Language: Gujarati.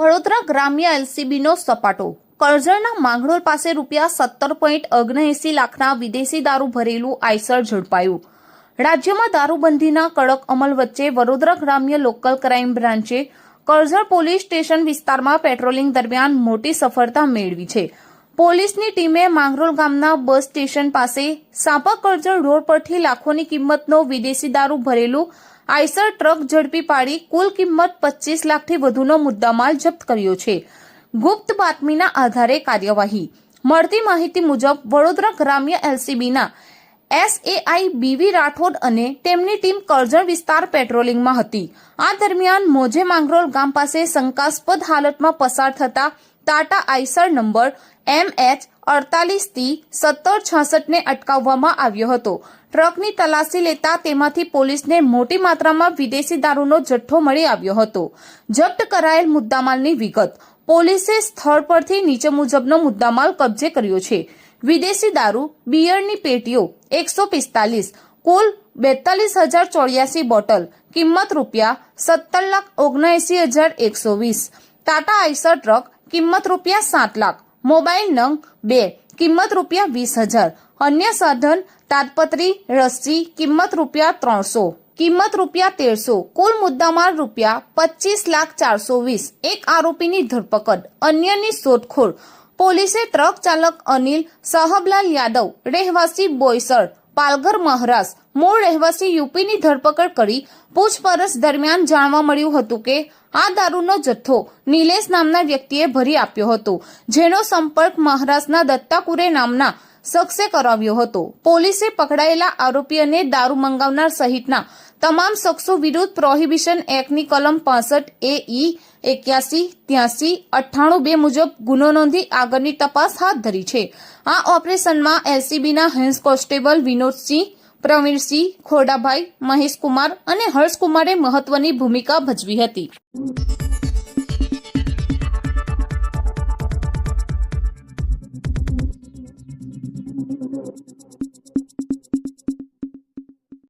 વડોદરા ગ્રામ્ય એલસીબીનો સપાટો. કરજણના માંગરોળ પાસે ₹17.79 લાખના વિદેશી દારૂ ભરેલું આઈસર ઝડપાયું. રાજ્યમાં દારૂબંધીના કડક અમલ વચ્ચે વડોદરા ગ્રામ્ય લોકલ ક્રાઇમ બ્રાન્ચે કરજણ પોલીસ સ્ટેશન વિસ્તારમાં પેટ્રોલિંગ દરમિયાન મોટી સફળતા મેળવી છે. પોલીસની ટીમે માંગરોળ ગામના બસ સ્ટેશન પાસે સાપા કરજણ રોડ પરથી લાખોની કિંમતનો વિદેશી દારૂ ભરેલું આઈસર ટ્રક ઝડપી પાડી કુલ કિંમત 25 લાખથી વધુનો મુદ્દામાલ જપ્ત કર્યો છે. ગુપ્ત બાતમીના આધારે કાર્યવાહી. મળતી માહિતી મુજબ વડોદરા ગ્રામ્ય એલસીબીના એસએઆઈ બીવી રાઠોડ અને તેમની ટીમ કરજણ વિસ્તાર પેટ્રોલિંગમાં હતી. આ દરમિયાન મોજે માંગરોળ ગામ પાસે શંકાસ્પદ હાલતમાં પસાર થતા ટાટા આઈસર નંબર MH48T1766 ને અટકાવવામાં આવ્યો હતો. ટ્રકની તલાશી લેતા તેમાંથી પોલીસને મોટી માત્રામાં વિદેશી દારૂનો જથ્થો મળી આવ્યો હતો. જપ્ત કરાયેલ મુદ્દામાલની વિગત. પોલીસે સ્થળ પરથી નીચે મુજબનો મુદ્દામાલ કબજે કર્યો છે. વિદેશી દારૂ બિયરની પેટીઓ 145, કુલ 42,084 બોટલ, કિંમત ₹17,79,120. ટાટા આઈસર ટ્રક, કિંમત ₹7 લાખ. મોબાઈલ નંગ 2, કિંમત ₹20,000. અન્ય સાધન તાડપત્રી, રસ્સી, કિંમત ₹300, કિંમત ₹1300. કુલ મુદ્દામાલ ₹25,04,20. એક આરોપીની ધરપકડ. અન્યની શોધખોળ. પોલીસે ટ્રક ચાલક અનિલ સાહબલાલ યાદવ, રહેવાસી બોઈસર, પાલઘર, મહારાષ્ટ્ર, મૂળ રહેવાસી યુપીની ધરપકડ કરી પૂછપરછ દરમિયાન જાણવા મળ્યું હતું કે આ દારૂનો જથ્થો નિલેશ નામના વ્યક્તિએ ભરી આપ્યો હતો, જેનો સંપર્ક મહારાષ્ટ્રના દત્તાકુરે નામના શખ્સે કરાવ્યો હતો. પોલીસે પકડાયેલા આરોપી અને દારૂ મંગાવનાર સહિતના તમામ શખ્સો વિરુદ્ધ પ્રોહિબિશન એક્ટની કલમ 65A, 81, 83, 98 મુજબ ગુનો નોંધી આગળની તપાસ હાથ ધરી છે. આ ઓપરેશનમાં એલસીબીના હેન્ડ કોન્સ્ટેબલ વિનોદસિંહ, પ્રવીણસિંહ, ખોડાભાઈ, મહેશકુમાર અને હર્ષકુમારે મહત્વની ભૂમિકા ભજવી હતી.